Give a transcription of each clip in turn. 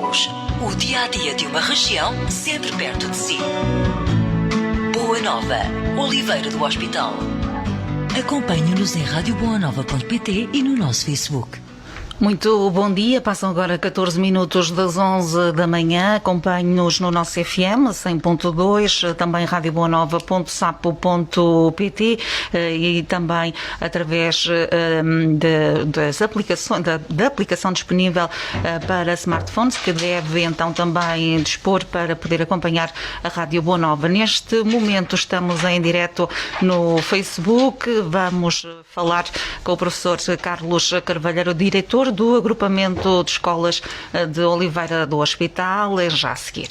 Tempos. O dia-a-dia de uma região sempre perto de si. Boa Nova, Oliveira do Hospital. Acompanhe-nos em radioboanova.pt e no nosso Facebook. Muito bom dia, passam agora 14 minutos das 11 da manhã, acompanhe-nos no nosso FM 100.2, também radioboanova.sapo.pt e também através das aplicações, da aplicação disponível para smartphones, que deve então também dispor para poder acompanhar a Rádio Boa Nova. Neste momento estamos em direto no Facebook, vamos falar com o professor Carlos Carvalheiro, diretor do agrupamento de escolas de Oliveira do Hospital, já a seguir.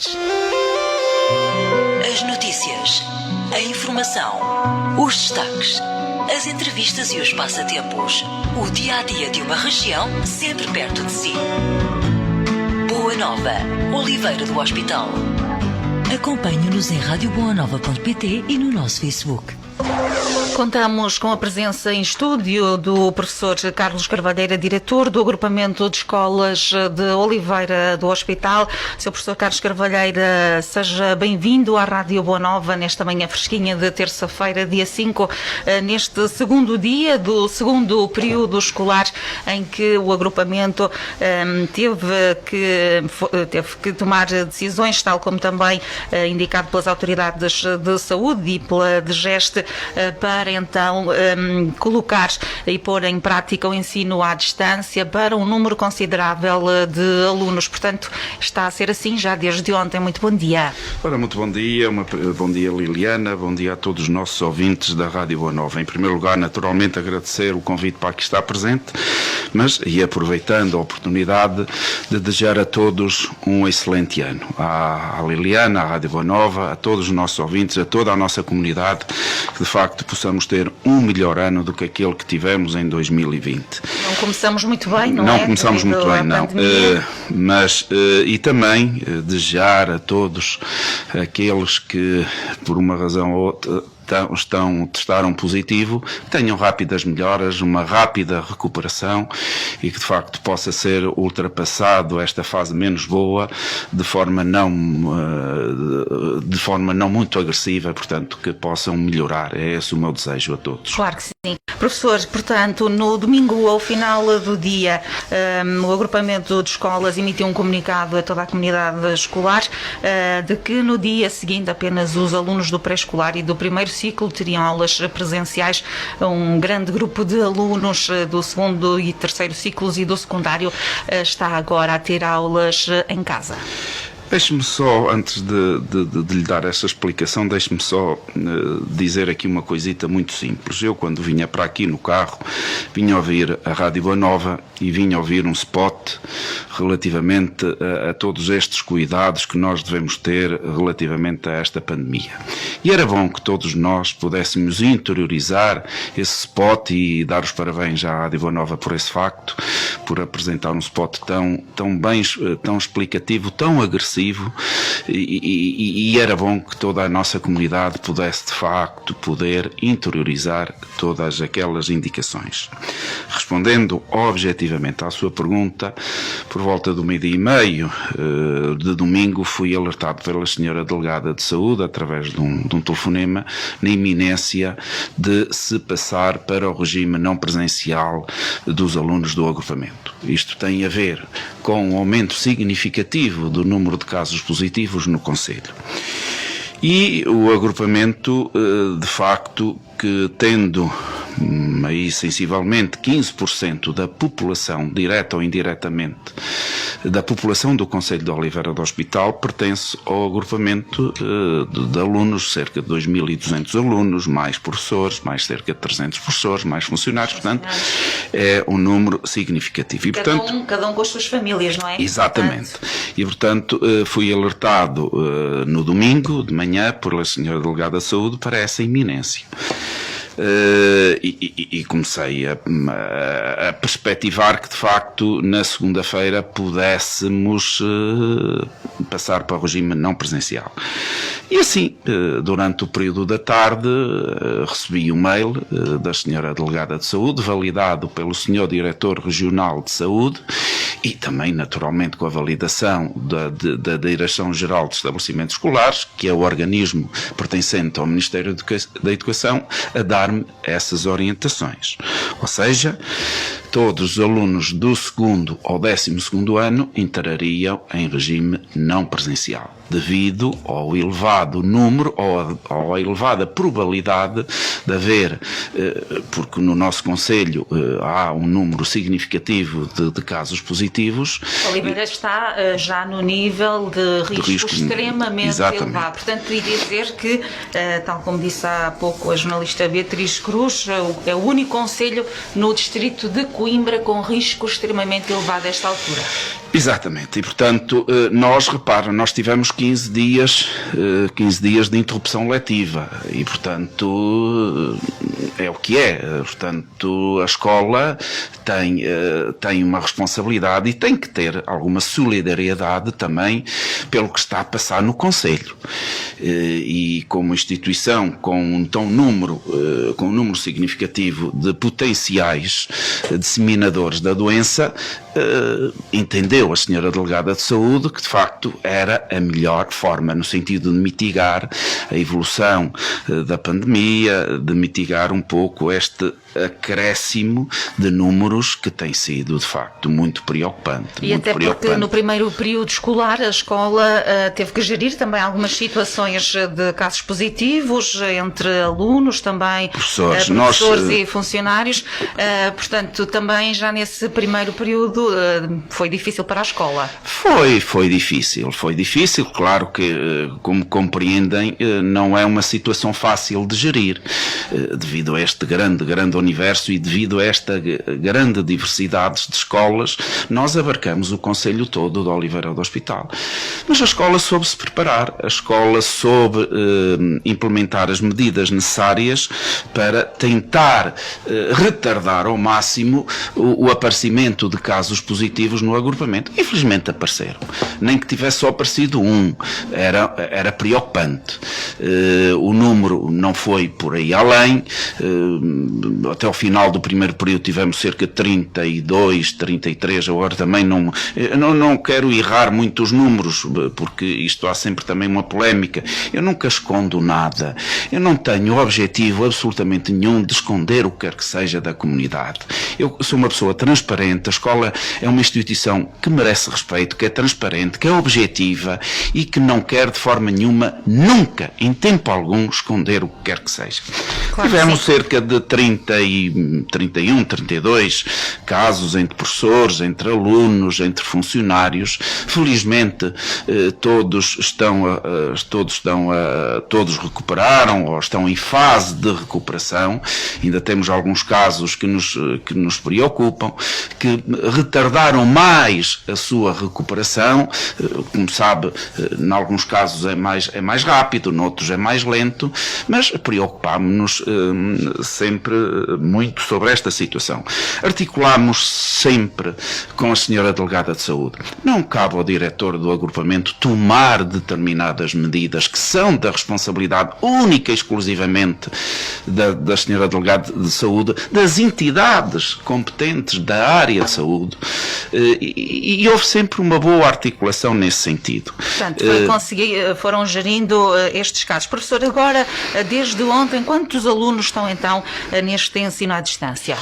As notícias, a informação, os destaques, as entrevistas e os passatempos. O dia-a-dia de uma região sempre perto de si. Boa Nova, Oliveira do Hospital. Acompanhe-nos em radioboanova.pt e no nosso Facebook. Contamos com a presença em estúdio do professor Carlos Carvalheira, diretor do agrupamento de escolas de Oliveira do Hospital. Sr. professor Carlos Carvalheira, seja bem-vindo à Rádio Boa Nova nesta manhã fresquinha de terça-feira, dia 5, neste segundo dia do segundo período escolar em que o agrupamento teve que tomar decisões, tal como também indicado pelas autoridades de saúde e pela DGEST, para então colocar e pôr em prática o ensino à distância para um número considerável de alunos. Portanto, está a ser assim já desde ontem. Muito bom dia. Ora, muito bom dia. Bom dia, Liliana. Bom dia a todos os nossos ouvintes da Rádio Boa Nova. Em primeiro lugar, naturalmente, agradecer o convite para aqui estar presente, e aproveitando a oportunidade de desejar a todos um excelente ano. À Liliana, à Rádio Boa Nova, a todos os nossos ouvintes, a toda a nossa comunidade, que de facto possamos ter um melhor ano do que aquele que tivemos em 2020. Não começamos muito bem, não é? Não começamos muito bem, não. E também desejar a todos aqueles que, por uma razão ou outra, testaram positivo, tenham rápidas melhoras, uma rápida recuperação e que de facto possa ser ultrapassado esta fase menos boa de forma não muito agressiva, portanto que possam melhorar. É esse o meu desejo a todos. Claro que sim. Professor, portanto, no domingo ao final do dia, o agrupamento de escolas emitiu um comunicado a toda a comunidade escolar de que no dia seguinte apenas os alunos do pré-escolar e do primeiro ciclo teriam aulas presenciais. Um grande grupo de alunos do segundo e terceiro ciclos e do secundário está agora a ter aulas em casa. Deixe-me só, antes de lhe dar essa explicação, deixe-me só dizer aqui uma coisita muito simples. Eu, quando vinha para aqui no carro, vinha ouvir a Rádio Boa Nova e vinha ouvir um spot relativamente a todos estes cuidados que nós devemos ter relativamente a esta pandemia. E era bom que todos nós pudéssemos interiorizar esse spot e dar os parabéns à Rádio Boa Nova por esse facto, por apresentar um spot tão bem, tão explicativo, tão agressivo, e era bom que toda a nossa comunidade pudesse de facto poder interiorizar todas aquelas indicações. Respondendo objetivamente à sua pergunta, por volta do 12:30 de domingo fui alertado pela senhora delegada de saúde através de um telefonema na iminência de se passar para o regime não presencial dos alunos do agrupamento. Isto tem a ver com um aumento significativo do número de casos positivos no concelho. E o agrupamento, de facto, que tendo aí sensivelmente 15% da população, direta ou indiretamente, da população do concelho de Oliveira do Hospital, pertence ao agrupamento de alunos, cerca de 2.200 alunos, mais professores, mais cerca de 300 professores, mais funcionários, portanto, é um número significativo. E, cada um com as suas famílias, não é? Exatamente. E, portanto, fui alertado no domingo de manhã pela senhora delegada de saúde para essa iminência. E comecei a perspectivar que de facto na segunda-feira pudéssemos passar para o regime não presencial. E assim, durante o período da tarde, recebi um mail da senhora delegada de saúde, validado pelo senhor diretor regional de saúde, e também, naturalmente, com a validação da Direção-Geral de Estabelecimentos Escolares, que é o organismo pertencente ao Ministério da Educação, a dar-me essas orientações. Ou seja, todos os alunos do 2º ao 12º ano entrariam em regime não presencial, devido ao elevado número ou à elevada probabilidade de haver, porque no nosso concelho há um número significativo de casos positivos. Oliveira está já no nível de risco extremamente elevado. Portanto, queria dizer que, tal como disse há pouco a jornalista Beatriz Cruz, é o único concelho no distrito de Coimbra com risco extremamente elevado a esta altura. Exatamente, e portanto, nós tivemos 15 dias de interrupção letiva e portanto é o que é. Portanto, a escola tem uma responsabilidade e tem que ter alguma solidariedade também pelo que está a passar no concelho. E como instituição com um número significativo de potenciais disseminadores da doença, entendeu a senhora Delegada de Saúde que de facto era a melhor forma no sentido de mitigar a evolução da pandemia, de mitigar um pouco este acréscimo de números que tem sido de facto muito preocupante. E até porque no primeiro período escolar a escola teve que gerir também algumas situações de casos positivos entre alunos, também professores e funcionários, portanto também já nesse primeiro período foi difícil para a escola. Foi difícil, claro que, como compreendem, não é uma situação fácil de gerir, devido a este grande universo e devido a esta grande diversidade de escolas. Nós abarcamos o concelho todo de Oliveira do Hospital. Mas a escola soube-se preparar, a escola soube implementar as medidas necessárias para tentar retardar ao máximo o aparecimento de casos positivos no agrupamento. Infelizmente apareceram. Nem que tivesse só aparecido um. Era preocupante. O número não foi por aí além. Até ao final do primeiro período tivemos cerca de 32, 33. Agora também não quero errar muito os números, porque isto há sempre também uma polémica. Eu nunca escondo nada. Eu não tenho objetivo absolutamente nenhum de esconder o que quer que seja da comunidade. Eu sou uma pessoa transparente. A escola é uma instituição que merece respeito, que é transparente, que é objetiva e que não quer de forma nenhuma, nunca, em tempo algum, esconder o que quer que seja. Claro, tivemos cerca de 31, 32 casos entre professores, entre alunos, entre funcionários. Felizmente todos recuperaram ou estão em fase de recuperação. Ainda temos alguns casos que nos preocupam, que retardaram mais a sua recuperação. Como sabe, em alguns casos é mais rápido, noutros é mais lento, mas preocupámos-nos sempre muito sobre esta situação. Articulámos sempre com a senhora Delegada de Saúde. Não cabe ao diretor do agrupamento tomar determinadas medidas que são da responsabilidade única e exclusivamente da senhora Delegada de Saúde, das entidades competentes da área de saúde, e houve sempre uma boa articulação nesse sentido. Portanto, foram gerindo estes casos. Professor, agora, desde ontem, quantos alunos estão então neste ensino à distância?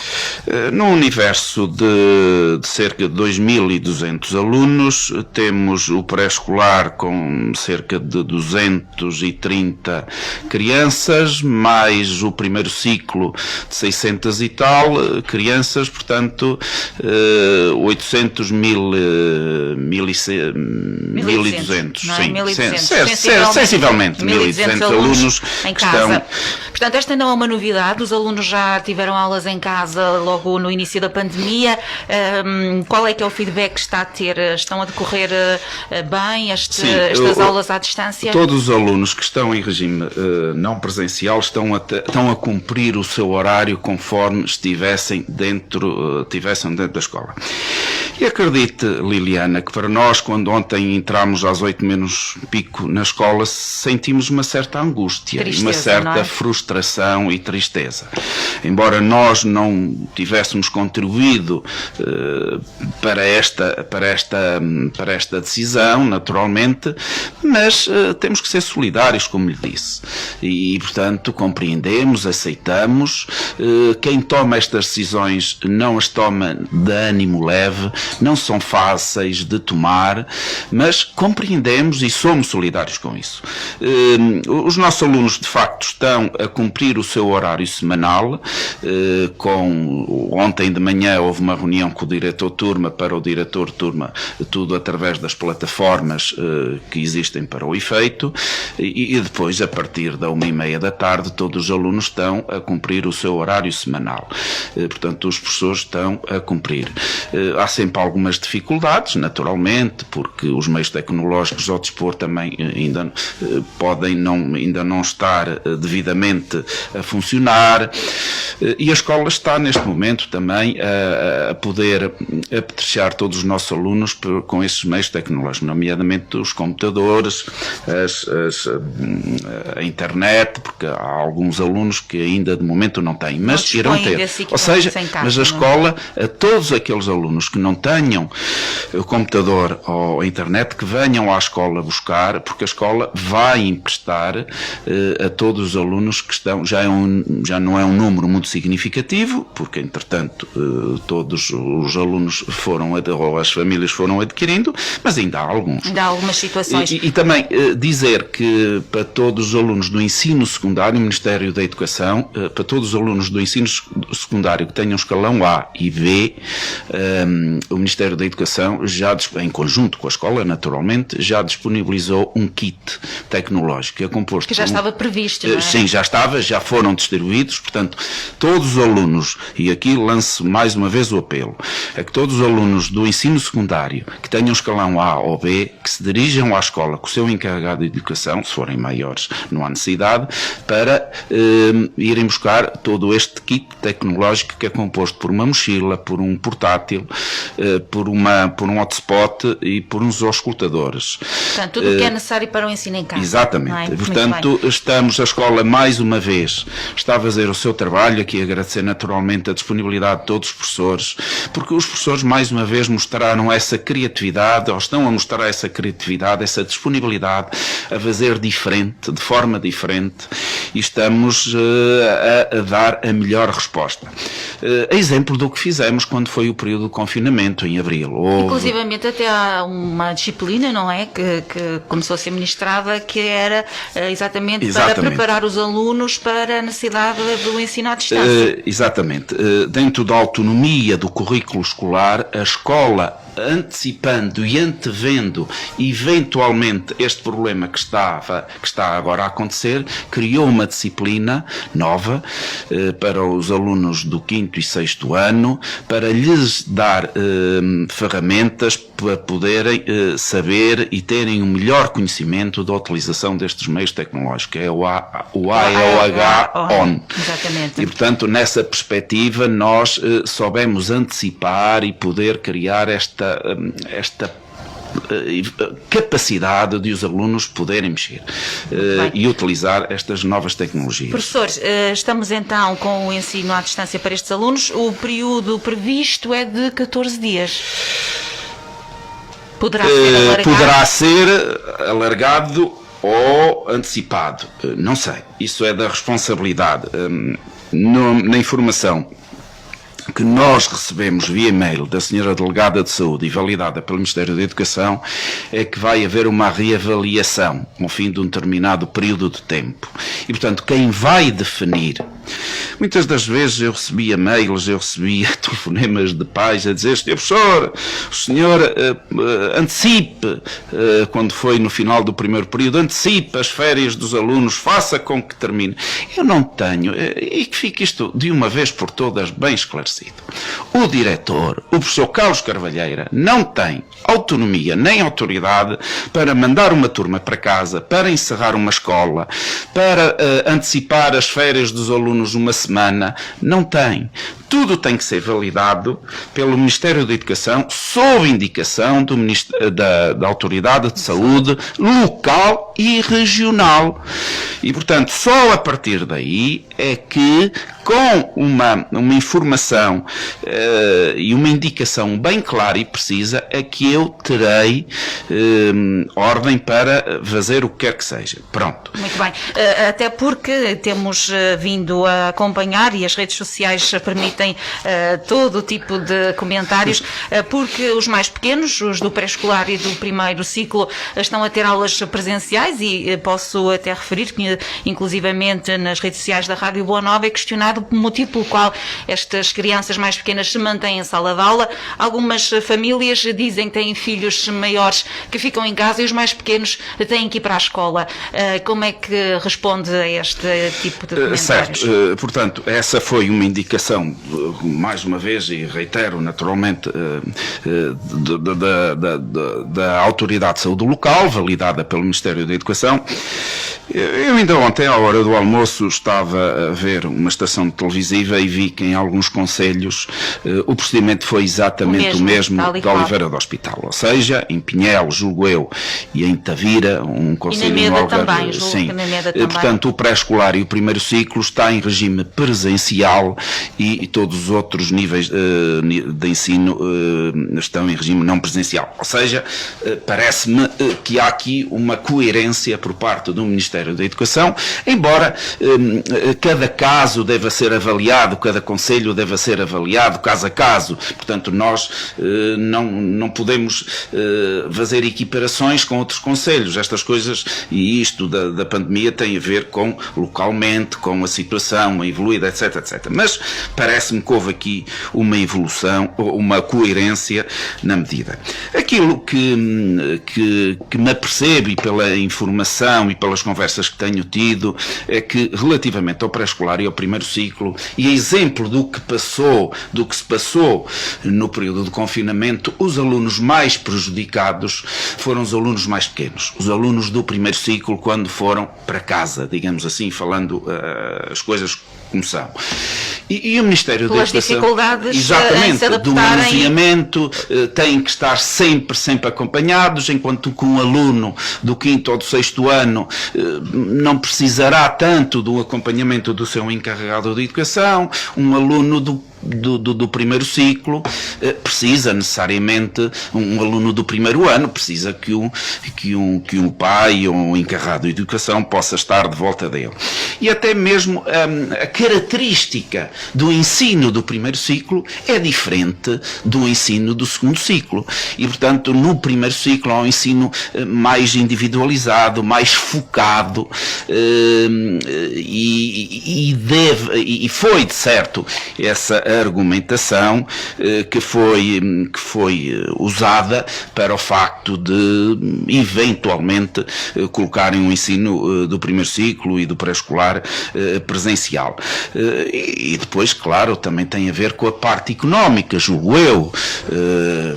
No universo de cerca de 2.200 alunos, temos o pré-escolar com cerca de 230 crianças, mais o primeiro ciclo de 600 e tal crianças, portanto 800, 1.200, sim, 1.200, sensivelmente 1.200 alunos em casa. Portanto, esta não é uma novidade, os alunos já tiveram aulas em casa logo no início da pandemia. Qual é que é o feedback que está a ter? Estão a decorrer bem estas aulas à distância? Todos os alunos que estão em regime não presencial estão a cumprir o seu horário conforme estivessem dentro da escola. E acredite, Liliana, que para nós, quando ontem entramos às 8 menos pico na escola, sentimos uma certa angústia, Tristeza, uma certa não é? frustração e tristeza. Embora nós não tivéssemos contribuído para esta decisão, naturalmente, mas temos que ser solidários, como lhe disse. E portanto, compreendemos, aceitamos. Quem toma estas decisões não as toma de ânimo leve, não são fáceis de tomar, mas compreendemos e somos solidários com isso. Os nossos alunos, de facto, estão a cumprir o seu horário semanal. Ontem de manhã houve uma reunião com o diretor de turma, para o diretor de turma, tudo através das plataformas que existem para o efeito, e depois, a partir da 1h30 da tarde, todos os alunos estão a cumprir o seu horário semanal. Portanto, os professores estão a cumprir. Há sempre algumas dificuldades, naturalmente, porque os meios tecnológicos ao dispor também ainda podem ainda não estar devidamente a funcionar, e a escola está neste momento também a poder apetrejar todos os nossos alunos com esses meios tecnológicos, nomeadamente os computadores, a internet, porque há alguns alunos que ainda de momento não têm, mas irão ter. Ou seja, mas a escola, a todos aqueles alunos que não tenham o computador ou a internet, que venham à escola buscar, porque a escola vai emprestar a todos os alunos que estão, já não é um número muito significativo, porque entretanto todos os alunos ou as famílias foram adquirindo, mas ainda há alguns. Ainda há algumas situações. E também dizer que para todos os alunos do ensino secundário, o Ministério da Educação, para todos os alunos do ensino secundário que tenham escalão A e B, o Ministério da Educação, já em conjunto com a escola, naturalmente, já disponibilizou um kit tecnológico que é composto... Que já estava previsto, não é? Sim, já estava, já foram distribuídos, portanto, todos os alunos, e aqui lanço mais uma vez o apelo, é que todos os alunos do ensino secundário que tenham escalão A ou B, que se dirijam à escola com o seu encarregado de educação, se forem maiores não há necessidade, para irem buscar todo este kit tecnológico que é composto por uma mochila, por um portátil, por um hotspot e por uns auscultadores. Portanto, tudo o que é necessário para o ensino em casa. Exatamente. É? Portanto, a escola mais uma vez está a fazer o seu trabalho, aqui agradecer naturalmente a disponibilidade de todos os professores, porque os professores mais uma vez mostraram essa criatividade, ou estão a mostrar essa criatividade, essa disponibilidade a fazer diferente, de forma diferente, e estamos a dar a melhor resposta. A exemplo do que fizemos quando foi o período de confinamento, em abril. Inclusivamente até há uma disciplina, não é, que começou a ser ministrada, que era exatamente para preparar os alunos para a necessidade do ensino à distância. Exatamente. Dentro da autonomia do currículo escolar, a escola, antecipando e antevendo eventualmente este problema que está agora a acontecer, criou uma disciplina nova para os alunos do 5º e 6º ano, para lhes dar ferramentas para poderem saber e terem um melhor conhecimento da utilização destes meios tecnológicos, é o AEOH-ON. Exatamente. E portanto, nessa perspectiva, nós soubemos antecipar e poder criar esta capacidade de os alunos poderem mexer e utilizar estas novas tecnologias. Professores, estamos então com o ensino à distância para estes alunos. O período previsto é de 14 dias. Poderá ser alargado ou antecipado. Não sei. Isso é da responsabilidade. Na informação que nós recebemos via e-mail da Sra. Delegada de Saúde e validada pelo Ministério da Educação, é que vai haver uma reavaliação no fim de um determinado período de tempo. E, portanto, quem vai definir... Muitas das vezes eu recebia mails, eu recebia telefonemas de pais a dizer: Sr. Professor, o senhor antecipe, quando foi no final do primeiro período, antecipe as férias dos alunos, faça com que termine. Eu não tenho, e que fique isto de uma vez por todas bem esclarecido. O diretor, o professor Carlos Carvalheira, não tem autonomia nem autoridade para mandar uma turma para casa, para encerrar uma escola, para antecipar as férias dos alunos uma semana. Não tem. tudo tem que ser validado pelo Ministério da Educação, sob indicação da Autoridade de Saúde local e regional. E, portanto, só a partir daí é que, com uma informação e uma indicação bem clara e precisa, é que eu terei ordem para fazer o que quer que seja. Pronto. Muito bem. Até porque temos vindo a acompanhar, e as redes sociais permitem todo o tipo de comentários, porque os mais pequenos, os do pré-escolar e do primeiro ciclo, estão a ter aulas presenciais, e posso até referir que, inclusivamente nas redes sociais da Rádio Boa Nova, é questionado o motivo pelo qual estas crianças mais pequenas se mantêm em sala de aula. Algumas famílias dizem que têm filhos maiores que ficam em casa e os mais pequenos têm que ir para a escola. Como é que responde a este tipo de comentários? Certo. Portanto, essa foi uma indicação, mais uma vez, e reitero naturalmente, da Autoridade de Saúde local, validada pelo Ministério da Educação. Eu ainda ontem, à hora do almoço, estava a ver uma estação televisiva e vi que em alguns concelhos o procedimento foi exatamente o mesmo de Oliveira do Hospital. Ou seja, em Pinhel, julgo eu, e em Tavira, um concelho em no também, sim. Também. Portanto, o pré-escolar e o primeiro ciclo está em regime presencial e todos os outros níveis de ensino estão em regime não presencial. Ou seja, parece-me que há aqui uma coerência por parte do Ministério da Educação, embora cada caso deva ser avaliado, cada concelho deva ser avaliado caso a caso. Portanto, nós não podemos fazer equiparações com outros concelhos. Estas coisas, e isto da pandemia, tem a ver com localmente, com a situação evoluída, etc, etc. Mas parece-me que houve aqui uma evolução, uma coerência na medida. Aquilo que me apercebo, e pela informação e pelas conversas que tenho tido, é que relativamente ao pré-escolar e ao primeiro ciclo, e a exemplo do que se passou no período de confinamento, os alunos mais prejudicados foram os alunos mais pequenos, os alunos do primeiro ciclo, quando foram para casa, digamos assim, falando as coisas como são. E o Ministério da Educação, exatamente, do manuseamento, têm que estar sempre acompanhados, enquanto que um aluno do 5º ou do 6º ano não precisará tanto do acompanhamento do seu encarregado de educação. Um aluno do primeiro ciclo precisa necessariamente, um aluno do primeiro ano precisa que um pai ou um encarregado de educação possa estar de volta dele. E até mesmo a característica do ensino do primeiro ciclo é diferente do ensino do segundo ciclo. E, portanto, no primeiro ciclo há um ensino mais individualizado, mais focado, e foi, de certo, essa argumentação que foi usada para o facto de, eventualmente, colocarem um ensino do primeiro ciclo e do pré-escolar presencial. E depois, claro, também tem a ver com a parte económica, julgo eu,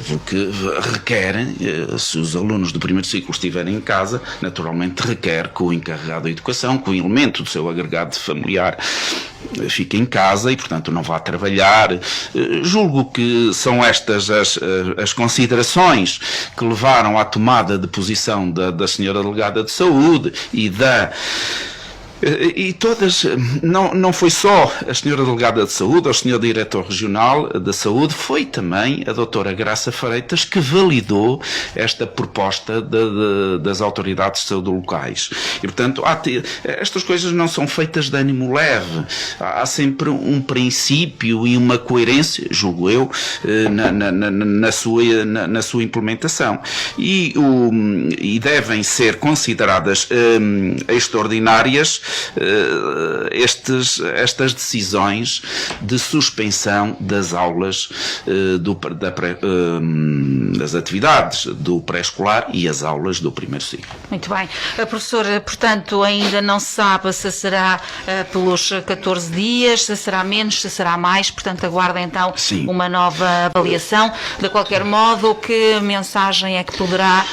porque requerem, se os alunos do primeiro ciclo estiverem em casa, naturalmente requer que o encarregado da educação, que o elemento do seu agregado familiar fique em casa e, portanto, não vá trabalhar. Julgo que são estas as considerações que levaram à tomada de posição da senhora delegada de saúde e todas, não foi só a senhora delegada de saúde, ou o senhor diretor regional da saúde, foi também a doutora Graça Freitas que validou esta proposta das autoridades de saúde locais. E, portanto, estas coisas não são feitas de ânimo leve. Há sempre um princípio e uma coerência, julgo eu, na sua implementação. E devem ser consideradas extraordinárias estas decisões de suspensão das aulas das atividades do pré-escolar e as aulas do primeiro ciclo. Muito bem. Professor, portanto, ainda não se sabe se será pelos 14 dias, se será menos, se será mais, portanto aguarda então uma nova avaliação. De qualquer modo, que mensagem é que poderá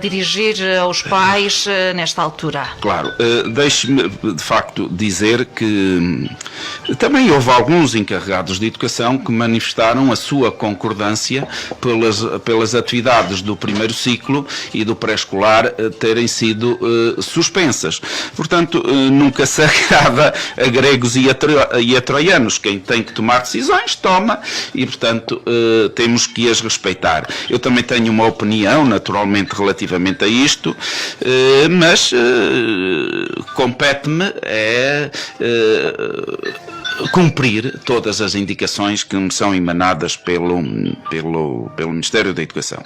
dirigir aos pais nesta altura? Claro, deixe-me de facto dizer que também houve alguns encarregados de educação que manifestaram a sua concordância pelas atividades do primeiro ciclo e do pré-escolar terem sido suspensas. Portanto, nunca se agrada a gregos e a troianos. Quem tem que tomar decisões, toma, e portanto temos que as respeitar. Eu também tenho uma opinião, naturalmente, relativamente a isto, mas compete-me cumprir todas as indicações que me são emanadas pelo Ministério da Educação.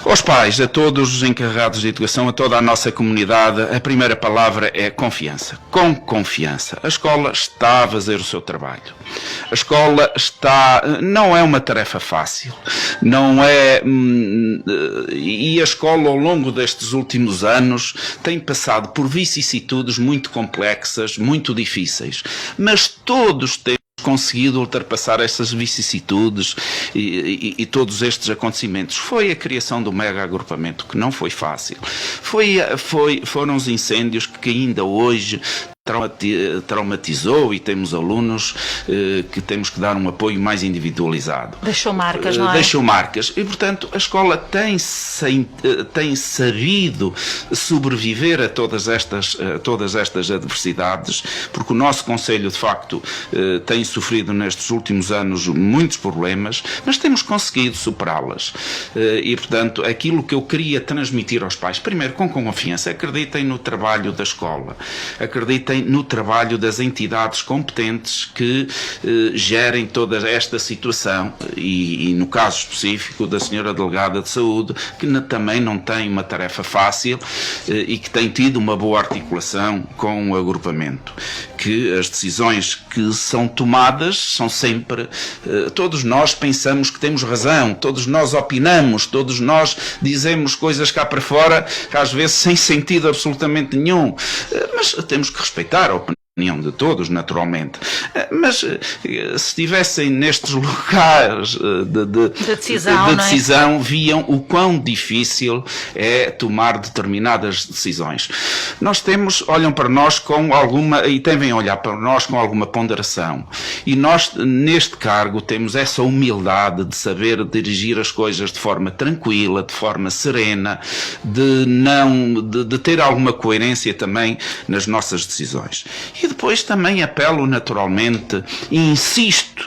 Aos pais, a todos os encarregados de educação, a toda a nossa comunidade, a primeira palavra é confiança. Com confiança. A escola está a fazer o seu trabalho. A escola não é uma tarefa fácil. Não é... E a escola, ao longo destes últimos anos, tem passado por vicissitudes muito complexas, muito difíceis. Mas todos têm conseguido ultrapassar essas vicissitudes e todos estes acontecimentos. Foi a criação do mega agrupamento, que não foi fácil. Foram os incêndios que ainda hoje traumatizou, e temos alunos que temos que dar um apoio mais individualizado. Deixou marcas, não é? Deixou marcas. E, portanto, a escola tem sabido sobreviver a todas estas adversidades, porque o nosso Conselho, de facto, tem sofrido nestes últimos anos muitos problemas, mas temos conseguido superá-las. E, portanto, aquilo que eu queria transmitir aos pais, primeiro, com confiança, acreditem no trabalho da escola, acreditem no trabalho das entidades competentes que gerem toda esta situação e no caso específico da senhora Delegada de Saúde, que também não tem uma tarefa fácil e que tem tido uma boa articulação com o agrupamento. Que as decisões que são tomadas são sempre... todos nós pensamos que temos razão, todos nós opinamos, todos nós dizemos coisas cá para fora, às vezes sem sentido absolutamente nenhum, mas temos que respeitar a opinião de todos, naturalmente. Mas se estivessem nestes locais de decisão, viam o quão difícil é tomar determinadas decisões. Olham para nós com alguma, e devem olhar para nós com alguma ponderação. E nós, neste cargo, temos essa humildade de saber dirigir as coisas de forma tranquila, de forma serena, de ter alguma coerência também nas nossas decisões. E depois também apelo naturalmente e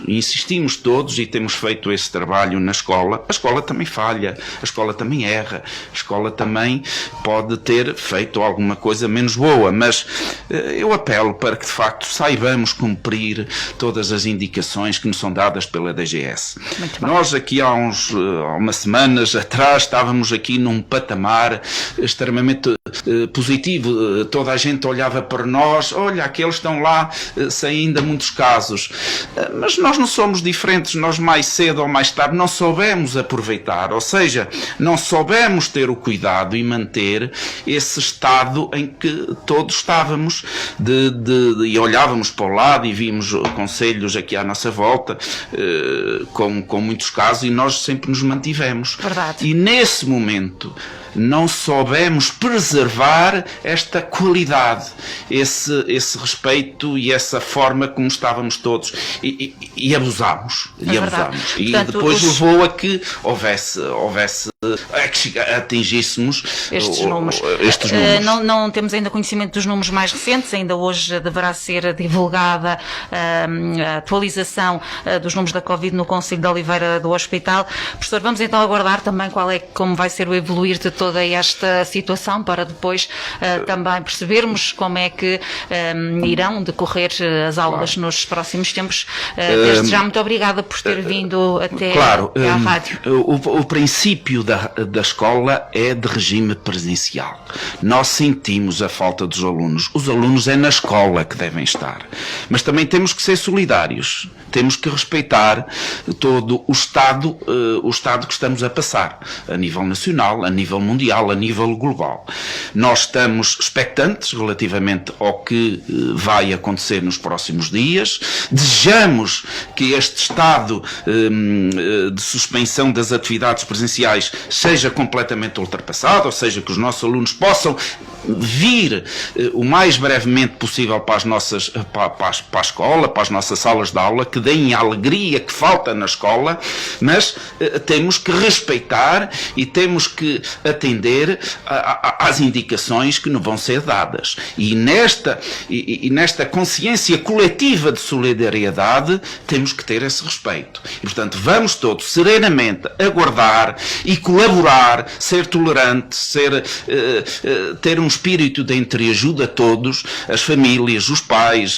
insistimos todos, e temos feito esse trabalho na escola. A escola também falha, a escola também erra, a escola também pode ter feito alguma coisa menos boa, mas eu apelo para que de facto saibamos cumprir todas as indicações que nos são dadas pela DGS. Nós aqui há umas semanas atrás estávamos aqui num patamar extremamente positivo, toda a gente olhava para nós, olha, aqueles estão lá sem ainda muitos casos, mas nós não somos diferentes. Nós mais cedo ou mais tarde não soubemos aproveitar, ou seja, não soubemos ter o cuidado e manter esse estado em que todos estávamos e olhávamos para o lado e vimos conselhos aqui à nossa volta com muitos casos, e nós sempre nos mantivemos. Verdade. E nesse momento não soubemos preservar esta qualidade, esse respeito e essa forma como estávamos todos, e abusámos. E portanto, depois levou a que atingíssemos estes números. Não temos ainda conhecimento dos números mais recentes, ainda hoje deverá ser divulgada a atualização dos números da Covid no Concelho de Oliveira do Hospital. Professor, vamos então aguardar também como vai ser o evoluir de toda esta situação, para depois também percebermos como é que irão decorrer as aulas nos próximos tempos. Desde já, muito obrigada por ter vindo até à rádio. O princípio da escola é de regime presencial. Nós sentimos a falta dos alunos. Os alunos é na escola que devem estar. Mas também temos que ser solidários. Temos que respeitar todo o estado que estamos a passar, a nível nacional, a nível mundial, a nível global. Nós estamos expectantes relativamente ao que vai acontecer nos próximos dias. Desejamos que este estado de suspensão das atividades presenciais seja completamente ultrapassado, ou seja, que os nossos alunos possam vir o mais brevemente possível para a escola, para as nossas salas de aula, que deem a alegria que falta na escola, mas temos que respeitar e temos que atender às indicações que nos vão ser dadas. E nesta consciência coletiva de solidariedade temos que ter esse respeito. E, portanto, vamos todos serenamente aguardar e colaborar, ser tolerantes, ter um espírito de entreajuda a todos, as famílias, os pais,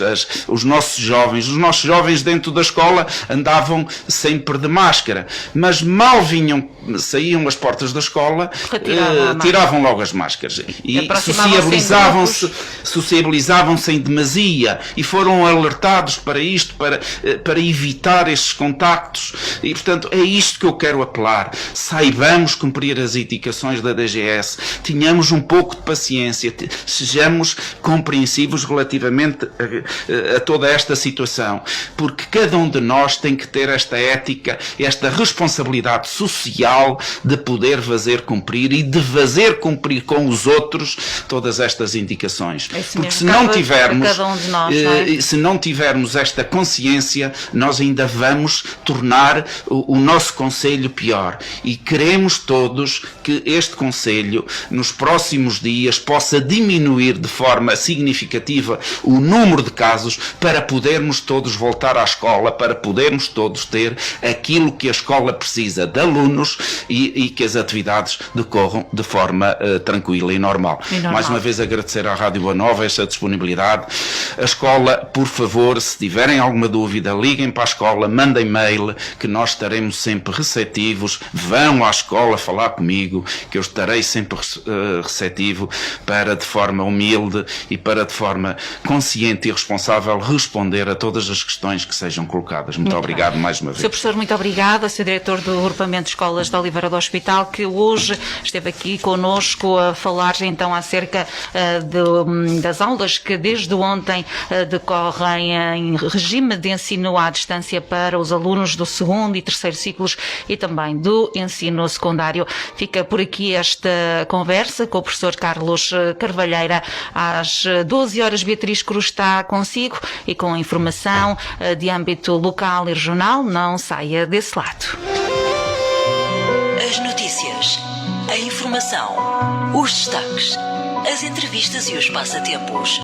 os nossos jovens. Os nossos jovens dentro da escola andavam sempre de máscara, mas mal saíam as portas da escola, tiravam logo as máscaras e sociabilizavam-se em demasia e foram alertados para isto, para evitar estes contactos. E, portanto, é isto que eu quero apelar. Saibamos cumprir as indicações da DGS, tenhamos um pouco de paciência, sejamos compreensivos relativamente a toda esta situação, porque cada um de nós tem que ter esta ética, esta responsabilidade social de poder fazer cumprir e de fazer cumprir com os outros todas estas indicações. Porque se não tivermos esta consciência, nós ainda vamos tornar o nosso concelho pior. E queremos todos que este concelho, nos próximos dias, possa diminuir de forma significativa o número de casos para podermos todos voltar à escola, para podermos todos ter aquilo que a escola precisa de alunos e que as atividades decorram de forma tranquila e normal. Mais uma vez agradecer à Rádio Boa Nova esta disponibilidade. A escola, por favor, se tiverem alguma dúvida, liguem para a escola, mandem mail, que nós estaremos sempre receptivos. Vão à escola falar comigo, que eu estarei sempre receptivo para, de forma humilde e para, de forma consciente e responsável, responder a todas as questões que sejam colocadas. Muito obrigado mais uma vez. Sr. Professor, muito obrigado. Sr. Diretor do Agrupamento de Escolas de Oliveira do Hospital, que hoje esteve aqui connosco a falar então acerca das aulas que desde ontem decorrem em regime de ensino à distância para os alunos do segundo e terceiro ciclos e também do ensino secundário. Fica por aqui esta conversa com o professor Carlos Carvalheira. Às 12 horas, Beatriz Cruz está consigo e com informação de âmbito local e regional. Não saia desse lado. As notícias, a informação, os destaques, as entrevistas e os passatempos.